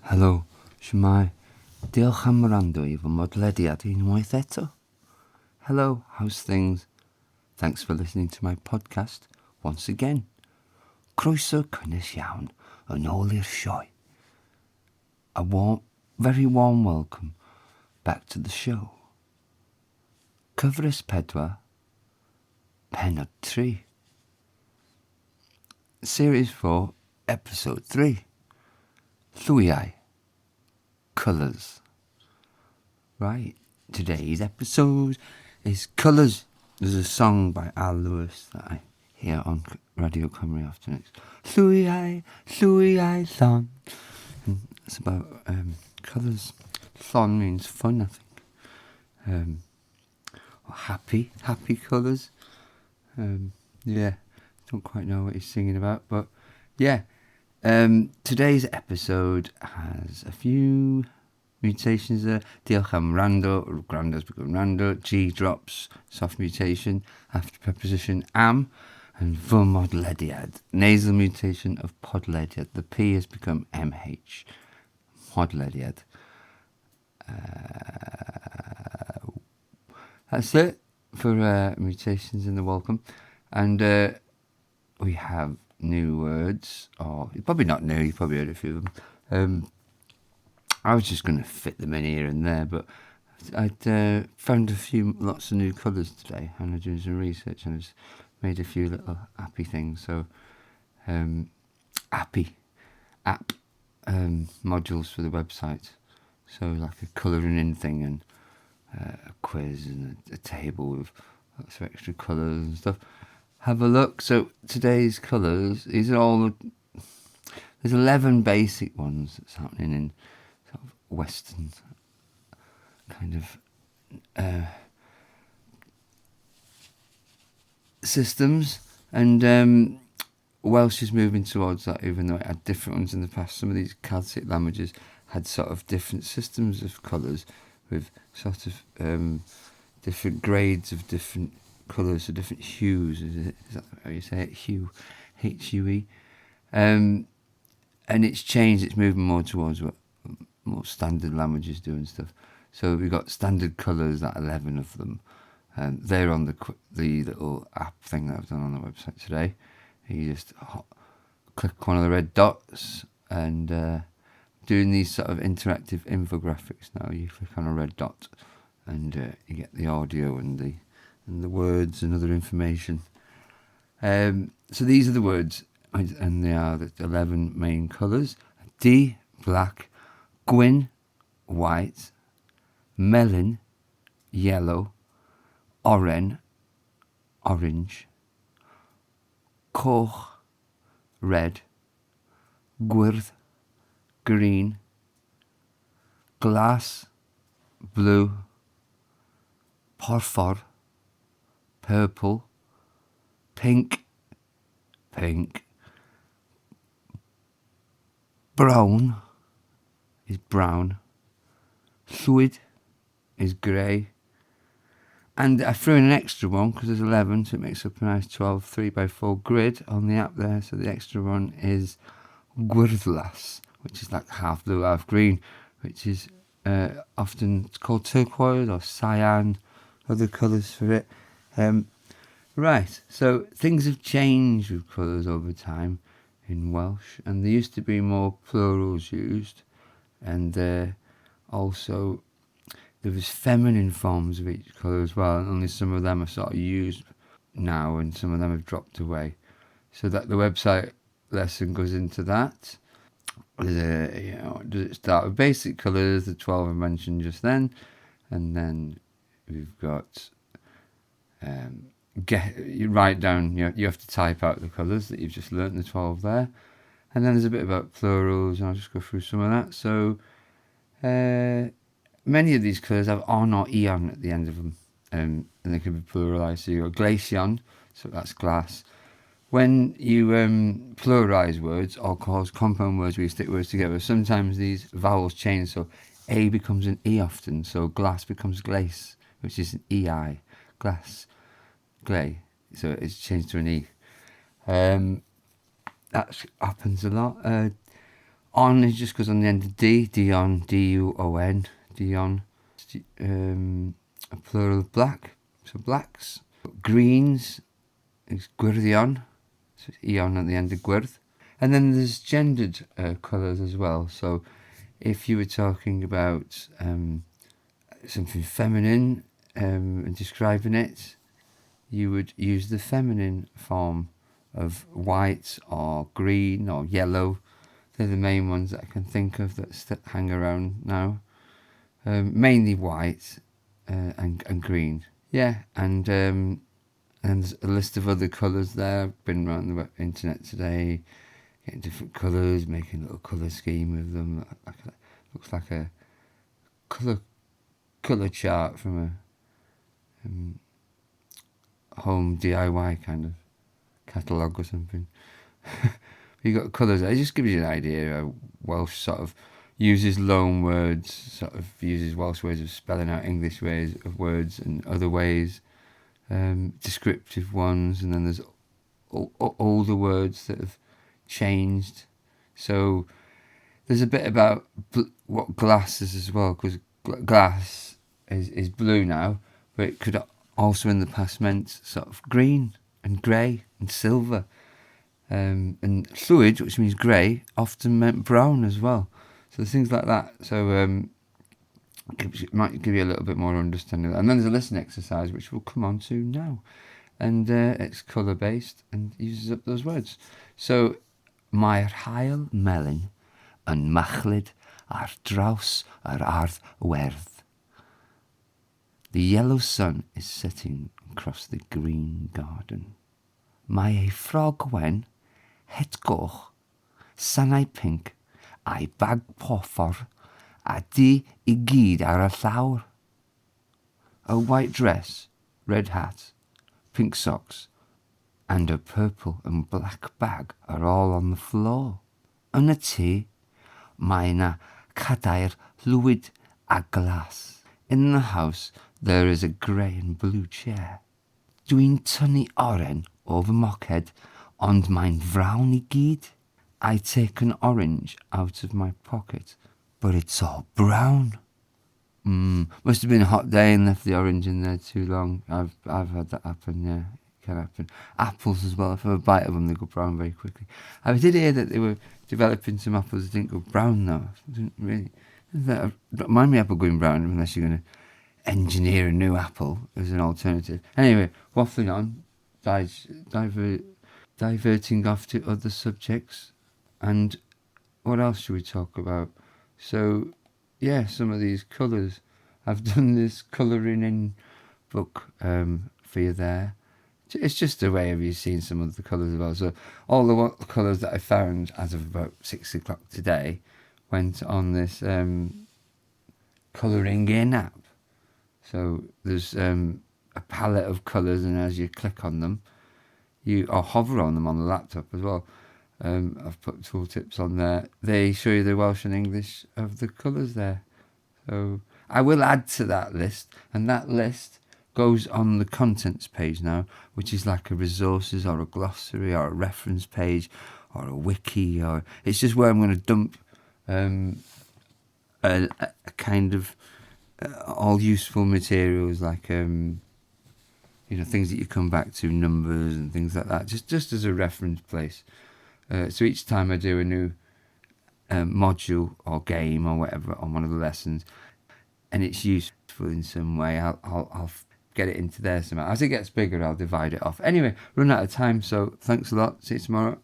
Helo, shwmai. Diolch am wrando I fy modlediad unwaith eto. Hello, how's things? Thanks for listening to my podcast once again. Croeso cynnes iawn yn ôl i'r sioe. Very warm welcome back to the show. Cyfres 4, Pennod 3. Series 4, Episode 3. Lliwiau. Colours. Right, today's episode is Colours. There's a song by Al Lewis that I hear on Radio Cymru afternoons. Lliwiau, lliwiau, llon. And it's about colours. Llon means fun, I think. Or happy colours. Yeah, don't quite know what he's singing about, but yeah. Today's episode has a few mutations there. Diolch am wrando, grando's become rando, G drops, soft mutation, after preposition am, and fy modlediad, nasal mutation of podlediad. The P has become MH, modlediad. That's it for mutations in the welcome. And we have new words, or probably not new, you probably heard a few of them. I was just going to fit them in here and there, but I'd found lots of new colours today, and I'm doing some research, and I just made a few little appy things. So, app modules for the website. So like a colouring in thing, and a quiz, and a table with lots of extra colours and stuff. Have a look. So today's colours, these are all, there's 11 basic ones that's happening in sort of Western kind of systems, and Welsh is moving towards that, even though it had different ones in the past. Some of these Celtic languages had sort of different systems of colours with sort of different grades of different colours, so different hues. Is that how you say it? Hue, H-U-E. And it's changed. It's moving more towards what more standard languages do and stuff. So we've got standard colours, that 11 of them. They're on the little app thing that I've done on the website today. You just click one of the red dots, and doing these sort of interactive infographics now. You click on a red dot, and you get the audio and the words and other information. So these are the words, and they are the 11 main colours. D, black, gwyn, white, melon, yellow, orange, coch, red, gwyrdd, green, glass, blue, porffor, purple, pink, brown is brown, llwyd is grey, and I threw in an extra one because there's 11, so it makes up a nice 12 3x4 grid on the app there. So the extra one is gwyrddlas, which is like half blue, half green, which is often called turquoise or cyan, other colours for it. Right, so things have changed with colours over time in Welsh, and there used to be more plurals used, and also there was feminine forms of each colour as well, and only some of them are sort of used now, and some of them have dropped away. So that the website lesson goes into that. Does it start with basic colours, the 12 I mentioned just then, and then we've got you write down, you have to type out the colours that you've just learnt, the 12 there, and then there's a bit about plurals, and I'll just go through some of that. So many of these colours have on or eon at the end of them, and they can be pluralised. So you've got glacion, so that's glass. When you pluralise words or cause compound words where you stick words together, sometimes these vowels change, so A becomes an E often, so glass becomes glace, which is an EI, glass, glay, so it's changed to an E. That happens a lot. On is just goes on the end of D. Dion, D-U-O-N. Dion. A plural of black, so blacks. Greens is gwyrddon, so it's eon at the end of gwyrdd. And then there's gendered colours as well. So if you were talking about something feminine and describing it, you would use the feminine form of white or green or yellow. They're the main ones that I can think of that hang around now. Mainly white and green. Yeah, and there's a list of other colours there. I've been around the internet today, getting different colours, making a little colour scheme with them. Looks like a colour chart from a home DIY kind of catalogue or something. You got colours there. It just gives you an idea how Welsh sort of uses loan words, sort of uses Welsh ways of spelling out English ways of words and other ways, descriptive ones, and then there's all the words that have changed. So there's a bit about what glass is as well, because glass is blue now, but it could also in the past meant sort of green and grey and silver. And llwyd, which means grey, often meant brown as well. So things like that. So it might give you a little bit more understanding. And then there's a listening exercise, which we'll come on to now. And it's colour based and uses up those words. So, mae'r haul melyn yn machlyd ar draws yr ardd werdd. The yellow sun is setting across the green garden. Mae ei ffrog wen, het goch, sanau pink, a'i bag porffor, a di I gyd ar y llawr. A white dress, red hat, pink socks, and a purple and black bag are all on the floor. Yn y tŷ, mae na cadair llwyd a glas. In the house, there is a grey and blue chair. Dwi'n tynnu oren o fy moced, ond mae'n frown I gyd. I take an orange out of my pocket, but it's all brown. Must have been a hot day and left the orange in there too long. I've had that happen, yeah. It can happen. Apples as well, if I have a bite of them, they go brown very quickly. I did hear that they were developing some apples that didn't go brown though. Didn't really. Don't mind me apple going brown unless you're going to engineer a new apple as an alternative. Anyway, waffling on, diverting off to other subjects. And what else should we talk about? So, yeah, some of these colours. I've done this colouring in book for you there. It's just a way of you seeing some of the colours as well. So all the colours that I found as of about 6 o'clock today went on this colouring in app. So there's a palette of colours, and as you click on them, or hover on them on the laptop as well. I've put tooltips on there. They show you the Welsh and English of the colours there. So I will add to that list, and that list goes on the contents page now, which is like a resources or a glossary or a reference page or a wiki, or it's just where I'm going to dump a kind of all useful materials, like things that you come back to, numbers and things like that, just as a reference place. So each time I do a new module or game or whatever on one of the lessons, and it's useful in some way, I'll get it into there somehow. As it gets bigger, I'll divide it off. Anyway, run out of time, so thanks a lot. See you tomorrow.